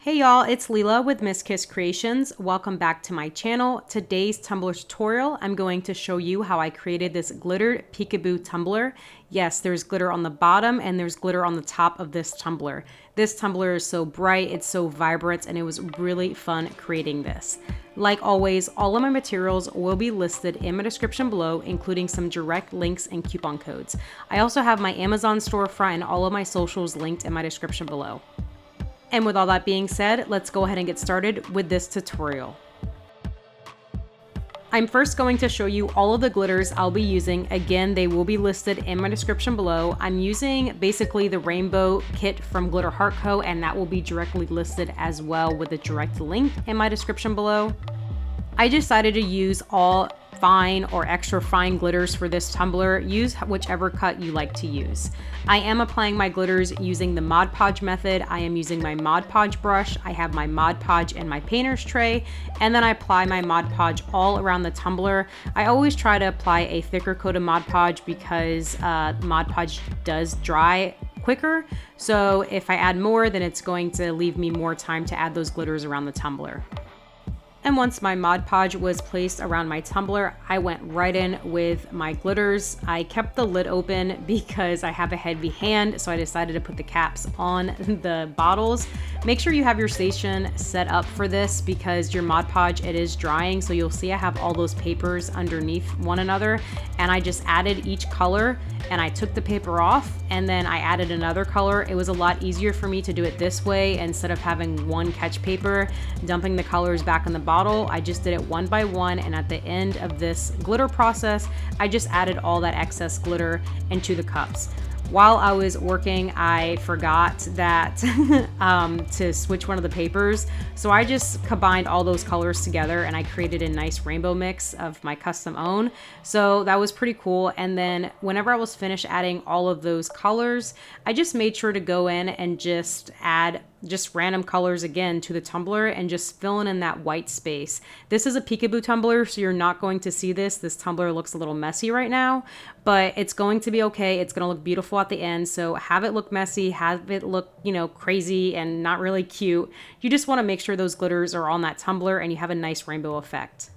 Hey y'all, it's Leela with Miss Kiss Creations. Welcome back to my channel. Today's tumbler tutorial, I'm going to show you how I created this glittered peekaboo tumbler. Yes, there's glitter on the bottom and there's glitter on the top of this tumbler. This tumbler is so bright, it's so vibrant, and it was really fun creating this. Like always, all of my materials will be listed in my description below, including some direct links and coupon codes. I also have my Amazon storefront and all of my socials linked in my description below. And with all that being said, let's go ahead and get started with this tutorial. I'm first going to show you all of the glitters I'll be using. Again, they will be listed in my description below. I'm using basically the rainbow kit from Glitter Heart Co., and that will be directly listed as well with a direct link in my description below. I decided to use all fine or extra fine glitters for this tumbler. Use whichever cut you like to use. I am applying my glitters using the Mod Podge method. I am using my Mod Podge brush. I have my Mod Podge in my painter's tray, and then I apply my Mod Podge all around the tumbler. I always try to apply a thicker coat of Mod Podge because Mod Podge does dry quicker. So if I add more, then it's going to leave me more time to add those glitters around the tumbler. And once my Mod Podge was placed around my tumbler, I went right in with my glitters. I kept the lid open because I have a heavy hand, so I decided to put the caps on the bottles. Make sure you have your station set up for this because your Mod Podge, it is drying, so you'll see I have all those papers underneath one another, and I just added each color and I took the paper off and then I added another color. It was a lot easier for me to do it this way instead of having one catch paper, dumping the colors back in the bottle. I just did it one by one, and at the end of this glitter process, I just added all that excess glitter into the cups. While I was working, I forgot that to switch one of the papers. So I just combined all those colors together and I created a nice rainbow mix of my custom own. So that was pretty cool. And then whenever I was finished adding all of those colors, I just made sure to go in and just add just random colors again to the tumbler and just filling in that white space. This is a peekaboo tumbler, so you're not going to see this. This tumbler looks a little messy right now, but it's going to be okay. It's going to look beautiful at the end. So have it look messy, have it look, crazy and not really cute. You just want to make sure those glitters are on that tumbler and you have a nice rainbow effect.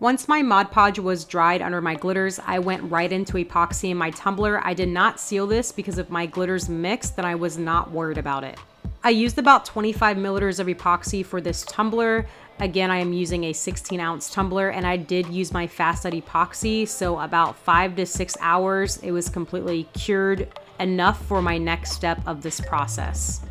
Once my Mod Podge was dried under my glitters, I went right into epoxy in my tumbler. I did not seal this because if my glitters mixed, then I was not worried about it. I used about 25 milliliters of epoxy for this tumbler. Again, I am using a 16-ounce tumbler, and I did use my fast set epoxy, so about 5 to 6 hours, it was completely cured enough for my next step of this process.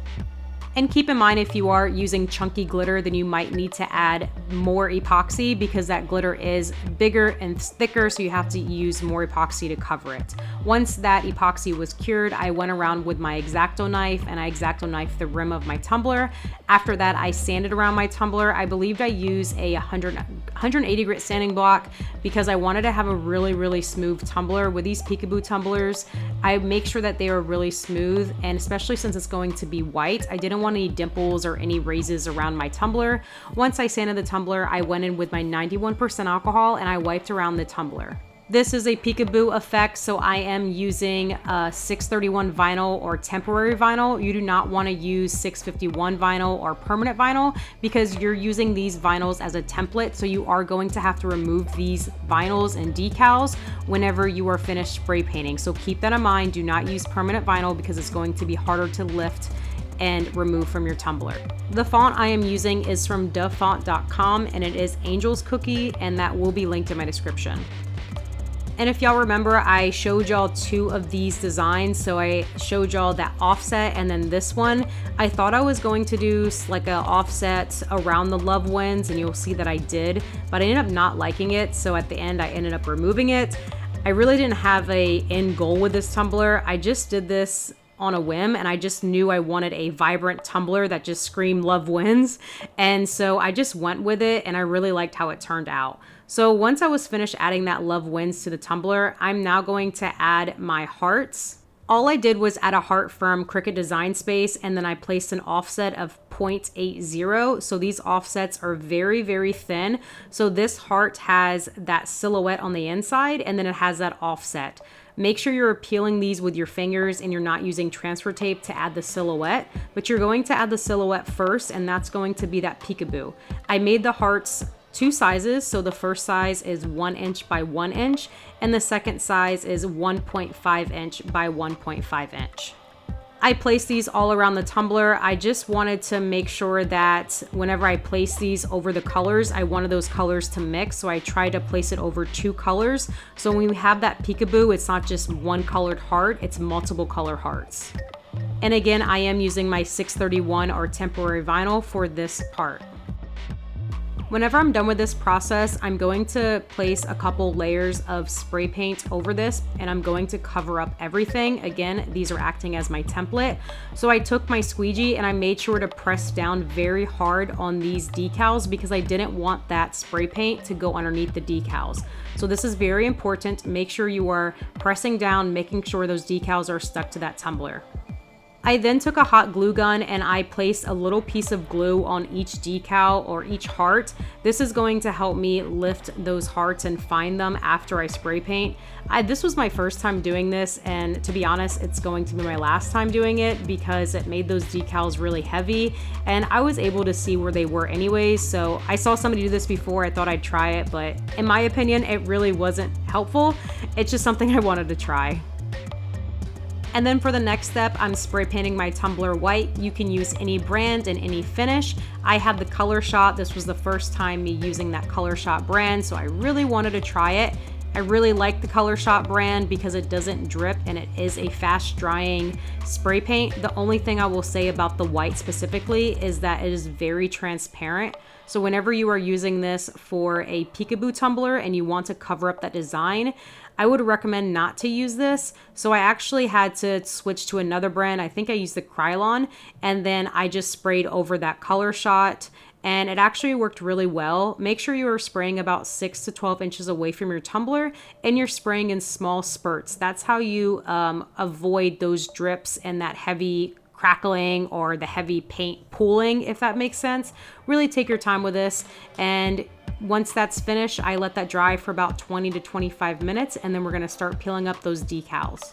And keep in mind, if you are using chunky glitter, then you might need to add more epoxy because that glitter is bigger and thicker, so you have to use more epoxy to cover it. Once that epoxy was cured, I went around with my X-Acto knife and I X-Acto knifed the rim of my tumbler. After that, I sanded around my tumbler. I believed I used a 180 grit sanding block because I wanted to have a really smooth tumbler. With these peekaboo tumblers, I make sure that they are really smooth, and especially since it's going to be white, I didn't want any dimples or any raises around my tumbler. Once I sanded the tumbler, I went in with my 91% alcohol and I wiped around the tumbler. This is a peekaboo effect, so I am using a 631 vinyl or temporary vinyl. You do not want to use 651 vinyl or permanent vinyl because you're using these vinyls as a template, so you are going to have to remove these vinyls and decals whenever you are finished spray painting. So keep that in mind. Do not use permanent vinyl because it's going to be harder to lift and remove from your tumbler. The font I am using is from dovefont.com and it is Angel's Cookie, and that will be linked in my description. And if y'all remember, I showed y'all two of these designs. So I showed y'all that offset and then this one. I thought I was going to do like an offset around the love winds, and you'll see that I did, but I ended up not liking it. So at the end, I ended up removing it. I really didn't have a end goal with this tumbler. I just did this on a whim, and I just knew I wanted a vibrant tumbler that just screamed love wins. And so I just went with it, and I really liked how it turned out. So once I was finished adding that love wins to the tumbler, I'm now going to add my hearts. All I did was add a heart from Cricut Design Space, and then I placed an offset of 0.80. So these offsets are very thin. So this heart has that silhouette on the inside, and then it has that offset. Make sure you're peeling these with your fingers and you're not using transfer tape to add the silhouette, but you're going to add the silhouette first, and that's going to be that peekaboo. I made the hearts 2 sizes, so the first size is 1 inch by 1 inch, and the second size is 1.5 inch by 1.5 inch. I placed these all around the tumbler. I just wanted to make sure that whenever I place these over the colors, I wanted those colors to mix. So I tried to place it over 2 colors. So when we have that peekaboo, it's not just one colored heart, it's multiple color hearts. And again, I am using my 631 or temporary vinyl for this part. Whenever I'm done with this process, I'm going to place a couple layers of spray paint over this, and I'm going to cover up everything. Again, these are acting as my template. So I took my squeegee and I made sure to press down very hard on these decals because I didn't want that spray paint to go underneath the decals. So this is very important. Make sure you are pressing down, making sure those decals are stuck to that tumbler. I then took a hot glue gun and I placed a little piece of glue on each decal or each heart. This is going to help me lift those hearts and find them after I spray paint. This was my first time doing this, and to be honest, it's going to be my last time doing it because it made those decals really heavy and I was able to see where they were anyways. So I saw somebody do this before, I thought I'd try it, but in my opinion, it really wasn't helpful. It's just something I wanted to try. And then for the next step, I'm spray painting my tumbler white. You can use any brand and any finish. I had the Color Shot. This was the first time me using that Color Shot brand, so I really wanted to try it. I really like the Color Shot brand because it doesn't drip and it is a fast drying spray paint. The only thing I will say about the white specifically is that it is very transparent. So whenever you are using this for a peekaboo tumbler and you want to cover up that design, I would recommend not to use this. So I actually had to switch to another brand. I think I used the Krylon, and then I just sprayed over that Color Shot, and it actually worked really well. Make sure you are spraying about 6 to 12 inches away from your tumbler, and you're spraying in small spurts. That's how you avoid those drips and that heavy crackling or the heavy paint pooling, if that makes sense. Really take your time with this, and once that's finished, I let that dry for about 20 to 25 minutes, and then we're gonna start peeling up those decals.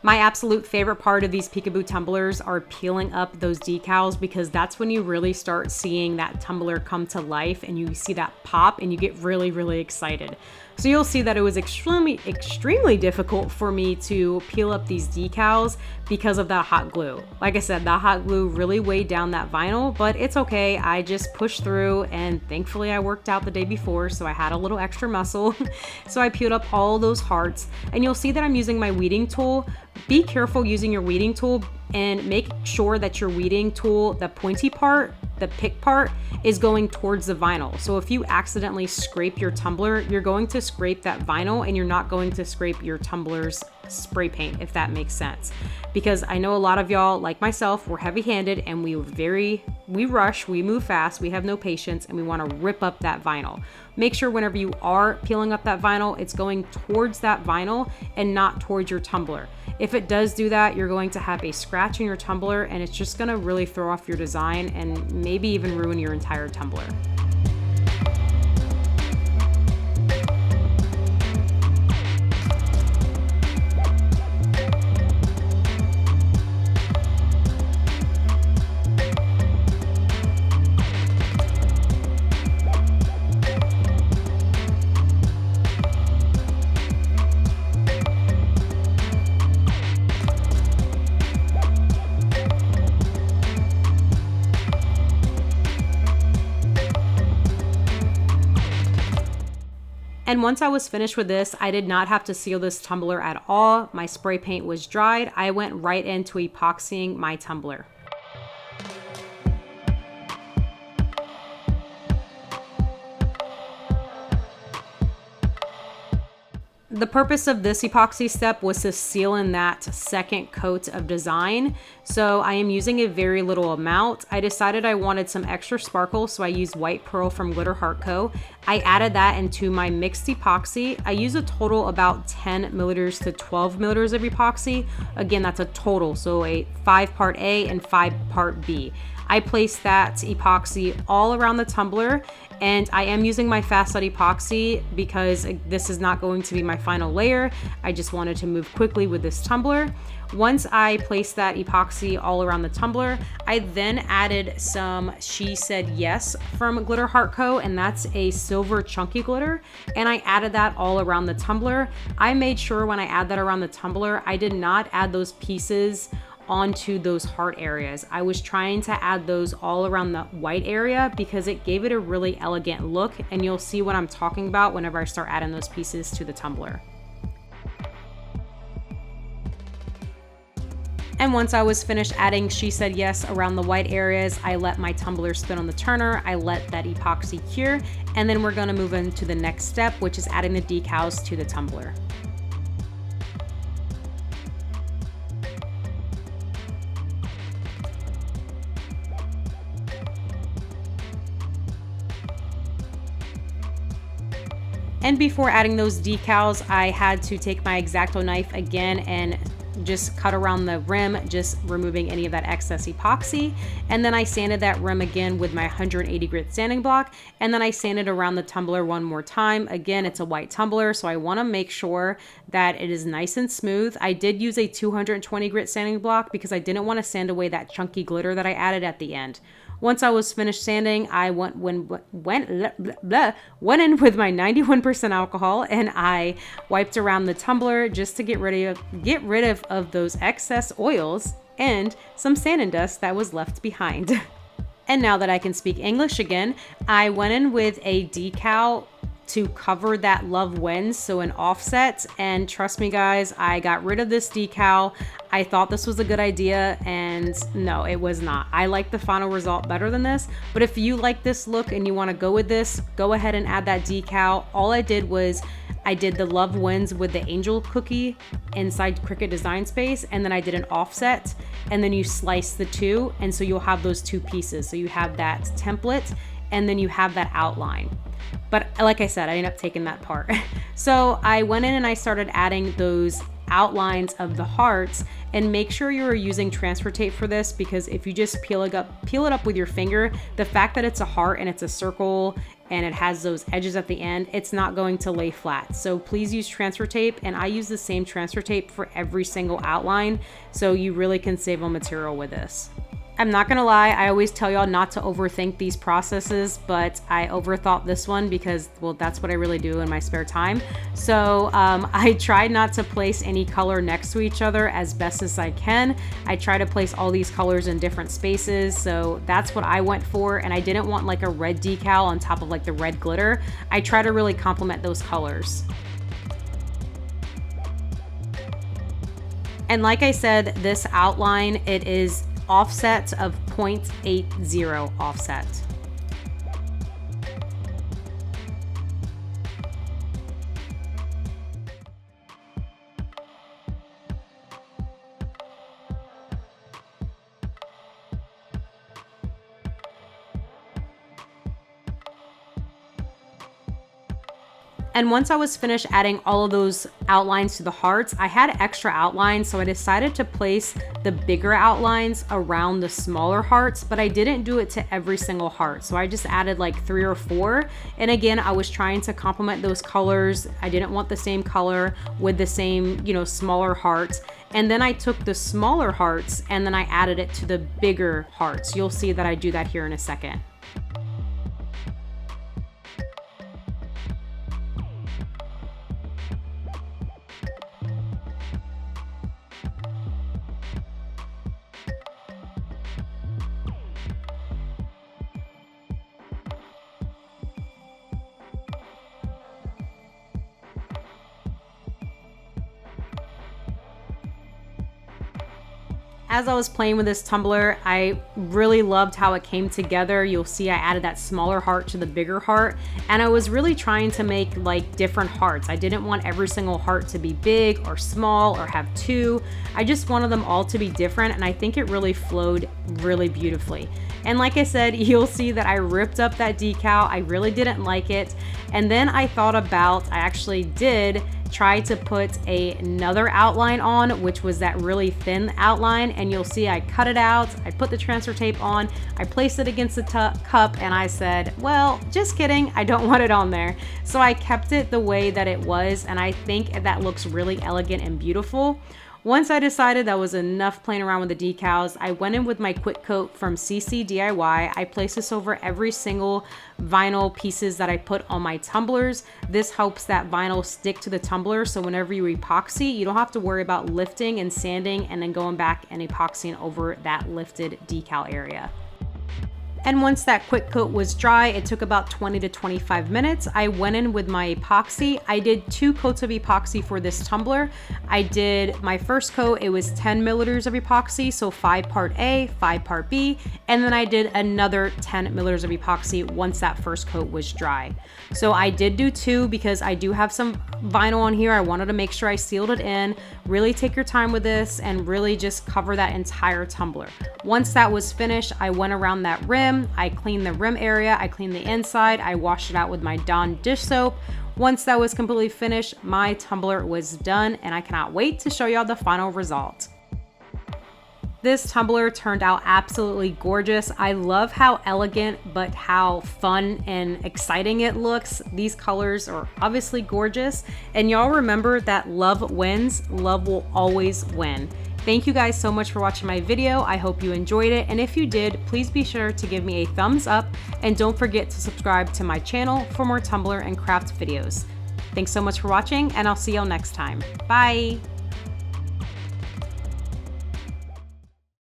My absolute favorite part of these peekaboo tumblers are peeling up those decals, because that's when you really start seeing that tumbler come to life and you see that pop and you get really, really excited. So you'll see that it was extremely difficult for me to peel up these decals because of that hot glue. Like I said, that hot glue really weighed down that vinyl, but it's okay. I just pushed through, and thankfully I worked out the day before, so I had a little extra muscle. So I peeled up all those hearts, and you'll see that I'm using my weeding tool. Be careful using your weeding tool and make sure that your weeding tool, the pointy part, the pick part, is going towards the vinyl. So if you accidentally scrape your tumbler, you're going to scrape that vinyl and you're not going to scrape your tumbler's spray paint, if that makes sense. Because I know a lot of y'all, like myself, we're heavy-handed and we rush, we move fast, we have no patience, and we want to rip up that vinyl. Make sure whenever you are peeling up that vinyl, it's going towards that vinyl and not towards your tumbler. If it does do that, you're going to have a scratch in your tumbler, and it's just going to really throw off your design and maybe even ruin your entire tumbler. And once I was finished with this, I did not have to seal this tumbler at all. My spray paint was dried. I went right into epoxying my tumbler. The purpose of this epoxy step was to seal in that second coat of design. So I am using a very little amount. I decided I wanted some extra sparkle, so I used White Pearl from Glitter Heart Co. I added that into my mixed epoxy. I use a total about 10 milliliters to 12 milliliters of epoxy. Again, that's a total, so a 5 part A and 5 part B. I placed that epoxy all around the tumbler, And I am using my Fast Set Epoxy because this is not going to be my final layer. I just wanted to move quickly with this tumbler. Once I placed that epoxy all around the tumbler, I then added some She Said Yes from Glitter Heart Co., and that's a silver chunky glitter, and I added that all around the tumbler. I made sure when I add that around the tumbler, I did not add those pieces onto those heart areas. I was trying to add those all around the white area because it gave it a really elegant look, and you'll see what I'm talking about whenever I start adding those pieces to the tumbler. And once I was finished adding She Said Yes around the white areas, I let my tumbler spin on the turner, I let that epoxy cure, and then we're gonna move into the next step, which is adding the decals to the tumbler. And before adding those decals, I had to take my X-Acto knife again and just cut around the rim, just removing any of that excess epoxy. And then I sanded that rim again with my 180 grit sanding block. And then I sanded around the tumbler one more time. Again, it's a white tumbler, so I want to make sure that it is nice and smooth. I did use a 220 grit sanding block because I didn't want to sand away that chunky glitter that I added at the end. Once I was finished sanding, I went in with my 91% alcohol, and I wiped around the tumbler just to get rid of those excess oils and some sand and dust that was left behind. And now that I can speak English again, I went in with a decal to cover that Love Wins, so an offset, and trust me guys, I got rid of this decal. I thought this was a good idea, and no, it was not. I like the final result better than this, but if you like this look and you want to go with this, go ahead and add that decal. All I did was I did the Love Wins with the angel cookie inside Cricut Design Space, and then I did an offset, and then you slice the two, and so you'll have those two pieces. So you have that template, and then you have that outline. But like I said, I ended up taking that part. So I went in and I started adding those outlines of the hearts, and make sure you're using transfer tape for this, because if you just peel it up with your finger, the fact that it's a heart and it's a circle and it has those edges at the end, it's not going to lay flat. So please use transfer tape, and I use the same transfer tape for every single outline, so you really can save on material with this. I'm not gonna lie, I always tell y'all not to overthink these processes, but I overthought this one because, well, that's what I really do in my spare time. So I tried not to place any color next to each other as best as I can. I try to place all these colors in different spaces, so that's what I went for, and I didn't want like a red decal on top of like the red glitter. I try to really complement those colors. And like I said, this outline, it is offset of 0.80 offset. And once I was finished adding all of those outlines to the hearts, I had extra outlines, so I decided to place the bigger outlines around the smaller hearts, but I didn't do it to every single heart. So I just added like 3 or 4. And again, I was trying to complement those colors. I didn't want the same color with the same, smaller hearts. And then I took the smaller hearts and then I added it to the bigger hearts. You'll see that I do that here in a second. As I was playing with this tumbler, I really loved how it came together. You'll see I added that smaller heart to the bigger heart, and I was really trying to make like different hearts. I didn't want every single heart to be big or small or have 2. I just wanted them all to be different, and I think it really flowed really beautifully. And like I said, you'll see that I ripped up that decal. I really didn't like it. And then I thought about, I actually did tried to put another outline on, which was that really thin outline, and you'll see I cut it out, I put the transfer tape on, I placed it against the cup, and I said, well, just kidding, I don't want it on there. So I kept it the way that it was, and I think that looks really elegant and beautiful. Once I decided that was enough playing around with the decals, I went in with my quick coat from CCDIY. I placed this over every single vinyl pieces that I put on my tumblers. This helps that vinyl stick to the tumbler, so whenever you epoxy, you don't have to worry about lifting and sanding and then going back and epoxying over that lifted decal area. And once that quick coat was dry, it took about 20 to 25 minutes. I went in with my epoxy. I did 2 coats of epoxy for this tumbler. I did my first coat, it was 10 milliliters of epoxy, so 5 part A, 5 part B, and then I did another 10 milliliters of epoxy once that first coat was dry. So I did do 2 because I do have some vinyl on here. I wanted to make sure I sealed it in. Really take your time with this and really just cover that entire tumbler. Once that was finished, I went around that rim. I cleaned the rim area, I cleaned the inside, I washed it out with my Dawn dish soap. Once that was completely finished, my tumbler was done, and I cannot wait to show y'all the final result. This tumbler turned out absolutely gorgeous. I love how elegant but how fun and exciting it looks. These colors are obviously gorgeous, and y'all remember that love wins. Love will always win. Thank you guys so much for watching my video. I hope you enjoyed it, and if you did, please be sure to give me a thumbs up, and don't forget to subscribe to my channel for more tumbler and craft videos. Thanks so much for watching, and I'll see y'all next time. Bye!